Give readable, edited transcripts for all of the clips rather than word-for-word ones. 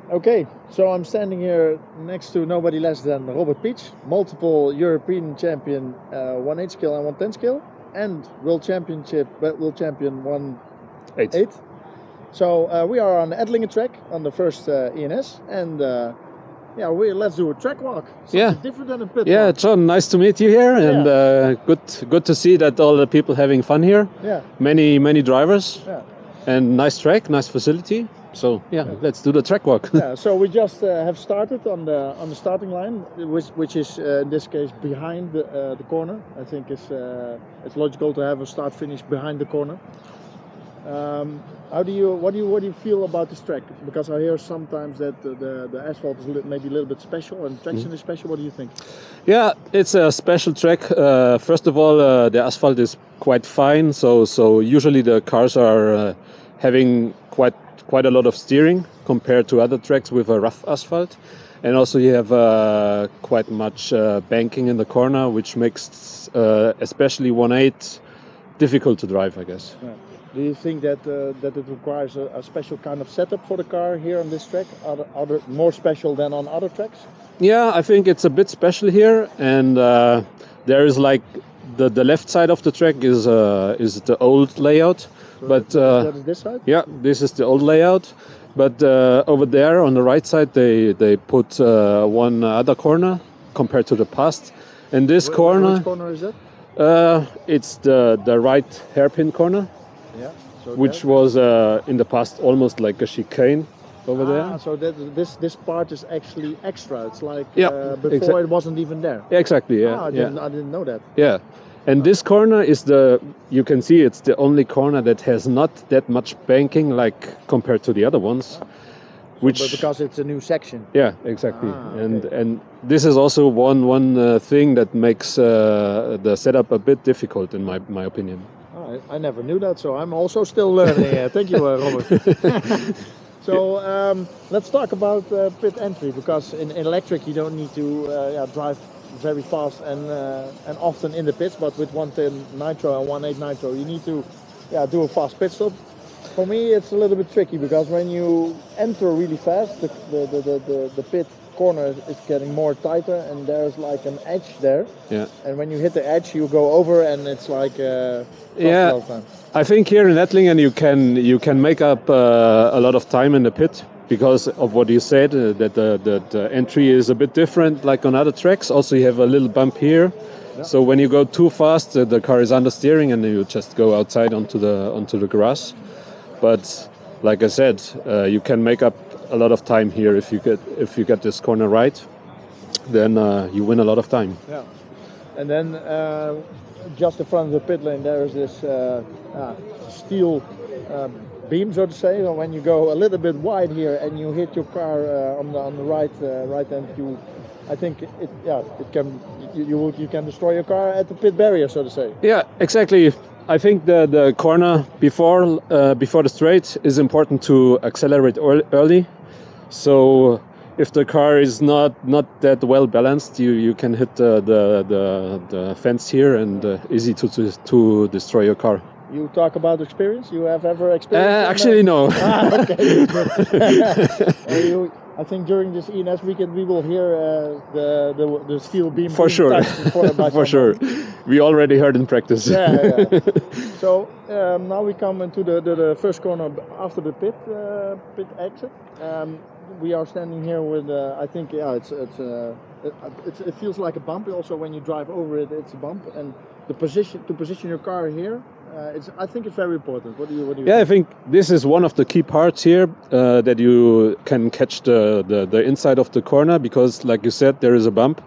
Okay, so I'm standing here next to nobody less than Robert Pietsch, multiple European champion 1/8 scale and 1/10 scale, and world champion 1/8. So we are on the Ettlingen track on the first ENS, and let's do a track walk. Something different than a pit walk. John, nice to meet you here, and good to see that all the people having fun here. Yeah, many drivers. Yeah, and nice track, nice facility. So let's do the track walk. So we just have started on the starting line, which is in this case behind the corner. I think it's logical to have a start finish behind the corner. What do you feel about this track? Because I hear sometimes that the asphalt is maybe a little bit special and traction is special. What do you think? Yeah, it's a special track. First of all, the asphalt is quite fine, so usually the cars are having quite a lot of steering compared to other tracks with a rough asphalt, and also you have quite much banking in the corner, which makes especially 1/8 difficult to drive, I guess. Yeah. Do you think that it requires a special kind of setup for the car here on this track? Are there more special than on other tracks? Yeah, I think it's a bit special here, and there is like the left side of the track is the old layout. So but that is this side? Yeah, this is the old layout. But over there on the right side, they put one other corner compared to the past. And this corner, which corner is that? It's the right hairpin corner. Yeah. So which was in the past almost like a chicane over there. So this part is actually extra. It's like before it wasn't even there. Yeah, exactly. Yeah. I didn't know that. Yeah. And this corner is you can see it's the only corner that has not that much banking like compared to the other ones. But because it's a new section. Yeah, exactly. Okay. And this is also one thing that makes the setup a bit difficult in my opinion. I never knew that, so I'm also still learning. Thank you, Robert. So let's talk about pit entry, because in electric you don't need to drive very fast and often in the pits, but with 1/10 nitro and 1/8 nitro you need to do a fast pit stop. For me it's a little bit tricky, because when you enter really fast, the pit corner is getting more tighter, and there's like an edge there. Yeah. And when you hit the edge you go over, and it's like I think here in Ettlingen you can make up a lot of time in the pit because of what you said, that the entry is a bit different like on other tracks. Also you have a little bump here. Yeah. So when you go too fast, the car is understeering and you just go outside onto the grass. But like I said, you can make up a lot of time here if you get this corner right. Then you win a lot of time. Yeah. And then just in front of the pit lane there is this steel beam, so to say. So when you go a little bit wide here and you hit your car on the right end, I think you can destroy your car at the pit barrier, so to say. Yeah, exactly. I think the corner before the straight is important to accelerate early. So if the car is not that well balanced, you can hit the fence here, and easy to destroy your car. You talk about experience? You have ever experienced? Actually, no. Okay. I think during this ENS weekend we will hear the steel beam. For sure. For sure. We already heard in practice. Yeah. So now we come into the first corner after the pit exit. We are standing here with I think it feels like a bump. Also when you drive over it, it's a bump, and to position your car here, I think it's very important. What do you think? I think this is one of the key parts here, that you can catch the inside of the corner, because like you said, there is a bump,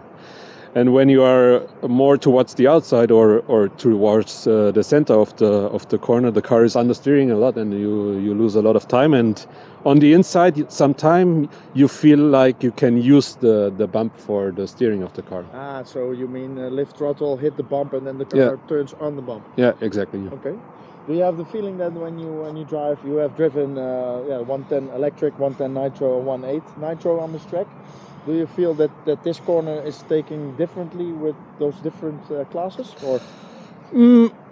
and when you are more towards the outside or towards the center of the corner, the car is understeering a lot, and you lose a lot of time. And on the inside, sometime you feel like you can use the bump for the steering of the car. So you mean lift throttle, hit the bump, and then the car turns on the bump. Yeah, exactly. Okay. Do you have the feeling that when you drive, you have driven 110 electric, 110 nitro, 1/8 nitro on this track? Do you feel that this corner is taking differently with those different classes, or?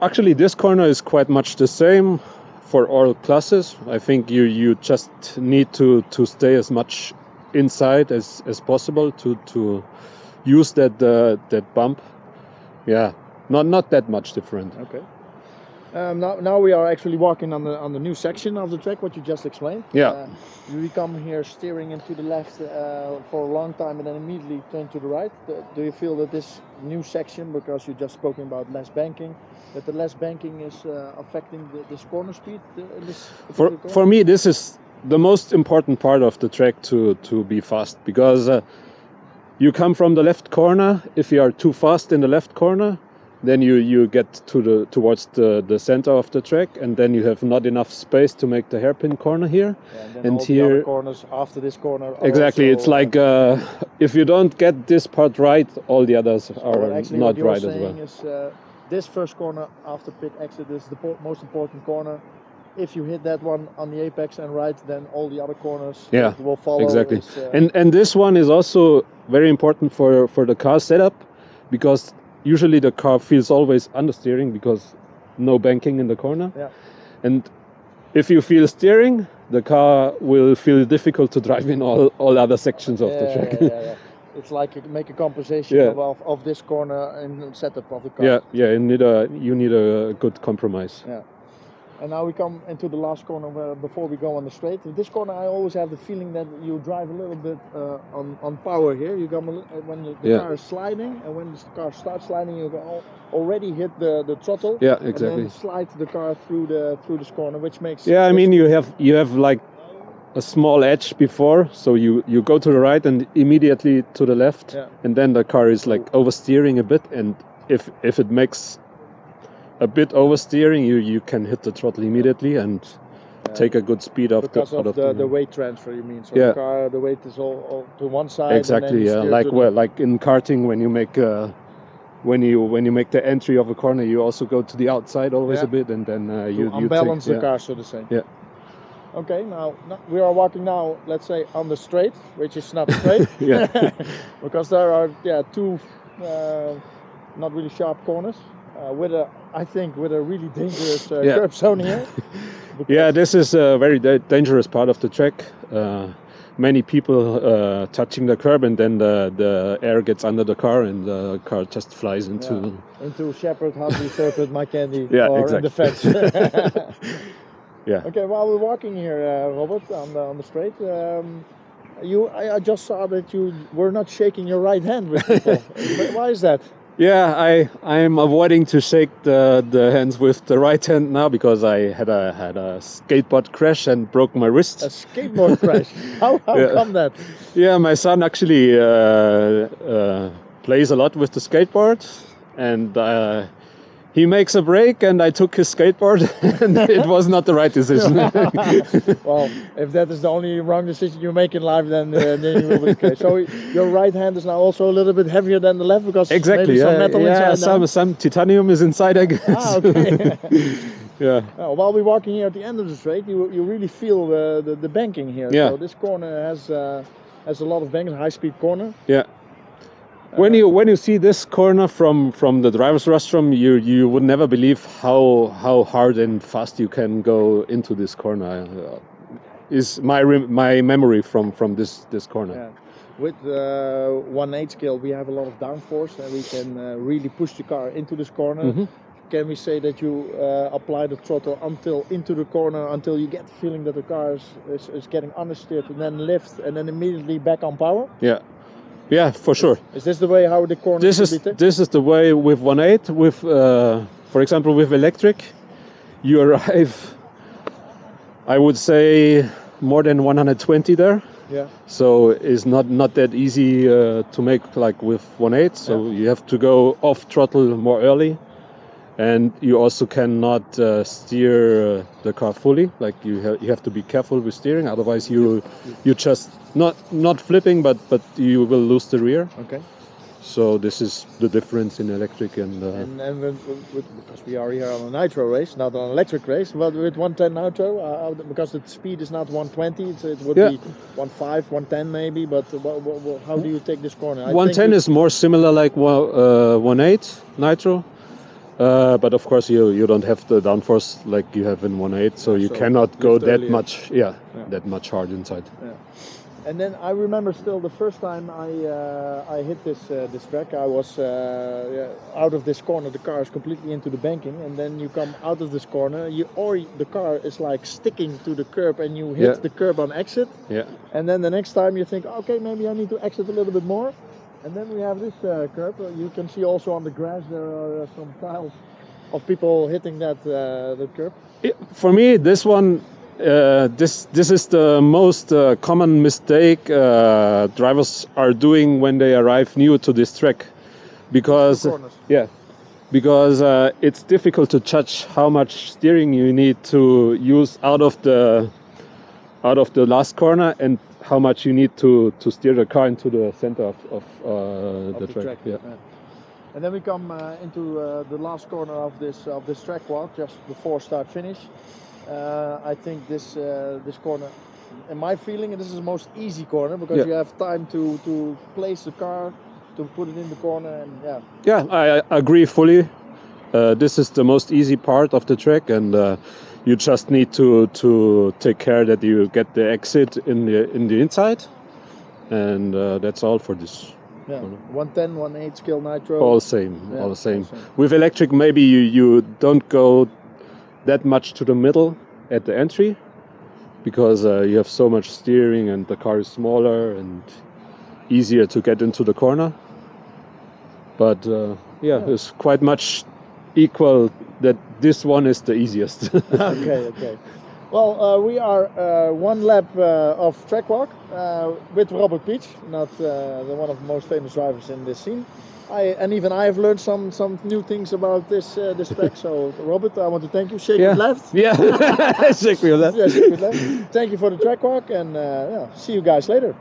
Actually, this corner is quite much the same for all classes. I think you just need to stay as much inside as possible to use that bump. Yeah, not that much different. Okay. Now we are actually walking on the new section of the track, what you just explained. Yeah. We come here steering into the left for a long time and then immediately turn to the right. Do you feel that this new section, because you just spoken about less banking, that the less banking is affecting this corner speed? For me, this is the most important part of the track to be fast, because you come from the left corner. If you are too fast in the left corner, then you get towards the center of the track, and then you have not enough space to make the hairpin corner here. Yeah, and all here, the other corners after this corner. Exactly, it's like if you don't get this part right, all the others are not right as well. Is, this first corner after pit exit is the most important corner. If you hit that one on the apex and right, then all the other corners will follow. Exactly. And this one is also very important for the car setup, because usually the car feels always understeering because no banking in the corner. Yeah. And if you feel steering, the car will feel difficult to drive in all other sections of the track. Yeah. It's like you make a compensation of this corner and setup of the car. Yeah. You need a good compromise. Yeah. And now we come into the last corner before we go on the straight. In this corner, I always have the feeling that you drive a little bit on power here. You come when the car is sliding, and when the car starts sliding, you already hit the throttle. Yeah, exactly. And then slide the car through this corner, which makes. Yeah, I mean you have like a small edge before, so you go to the right and immediately to the left, and then the car is like oversteering a bit, and if it makes a bit oversteering, you can hit the throttle immediately and take a good speed off the weight transfer. You mean? So the car, the weight is all to one side. Exactly. And then like in karting, when you make when you make the entry of a corner, you also go to the outside always a bit, and then you unbalance the car, so to say. Yeah. Okay. Now we are walking now. Let's say on the straight, which is not straight. Because there are two not really sharp corners. With a really dangerous curb zone here. Yeah, this is a very dangerous part of the track. Many people touching the curb, and then the air gets under the car, and the car just flies into Shepherd, Hadley, Serpent, My Candy, exactly. the fence. Yeah. Okay, while we're walking here, Robert, on the straight, I just saw that you were not shaking your right hand with people. Why is that? Yeah, I'm avoiding to shake the hands with the right hand now, because I had a skateboard crash and broke my wrist. A skateboard crash? How come that? Yeah, my son actually plays a lot with the skateboard, and he makes a break, and I took his skateboard, and it was not the right decision. Well, if that is the only wrong decision you make in life, then you will be okay. So your right hand is now also a little bit heavier than the left, because maybe some metal inside. Some titanium is inside, I guess. Okay. Yeah. While we're walking here at the end of the straight, you really feel the banking here. Yeah. So this corner has a lot of banking, high-speed corner. Yeah. When you see this corner from the driver's rostrum, you would never believe how hard and fast you can go into this corner. Is my memory from this corner. Yeah. With 1/8 scale, we have a lot of downforce, and we can really push the car into this corner. Mm-hmm. Can we say that you apply the throttle into the corner until you get the feeling that the car is getting understeered, and then lift, and then immediately back on power? Yeah. Yeah, for sure. Is this the way how the corner should be? This is the way with 1/8. With, for example, with electric, you arrive, I would say, more than 120 there. Yeah. So it's not that easy to make like with 1/8. So you have to go off throttle more early, and you also cannot steer the car fully. Like you have to be careful with steering, otherwise you just not flipping, but you will lose the rear. Okay. So this is the difference in electric and because we are here on a nitro race, not on an electric race. But with 110 nitro, because the speed is not 120, it would be 1.5, 110 maybe. But how do you take this corner? 110 is more similar like 1.8 nitro. But of course you don't have the downforce like you have in 1.8, so you cannot go that much that much hard inside. Yeah. And then I remember still the first time I hit this track, I was out of this corner. The car is completely into the banking, and then you come out of this corner, the car is like sticking to the curb, and you hit the curb on exit. Yeah. And then the next time you think, okay, maybe I need to exit a little bit more. And then we have this curb. You can see also on the grass there are some tiles of people hitting that curb. For me, this one. This is the most common mistake drivers are doing when they arrive new to this track, because it's difficult to judge how much steering you need to use out of the last corner and how much you need to steer the car into the center of the track. Yeah. And then we come into the last corner of this track walk just before start finish. I think this corner, in my feeling, this is the most easy corner because you have time to place the car, to put it in the corner, and Yeah, I agree fully. This is the most easy part of the track, and you just need to take care that you get the exit in the inside, and that's all for this. Yeah, 110, 1.8 skill nitro. All same. With electric, maybe you don't go that much to the middle at the entry, because you have so much steering and the car is smaller and easier to get into the corner. But it's quite much equal that this one is the easiest. Okay. Well, we are one lap of Trackwalk with Robert Pietsch, not one of the most famous drivers in this scene. Even I have learned some new things about this track. So, Robert, I want to thank you. Shake with left. Yeah, shake with left. Shake with left. Thank you for the Trackwalk, and see you guys later.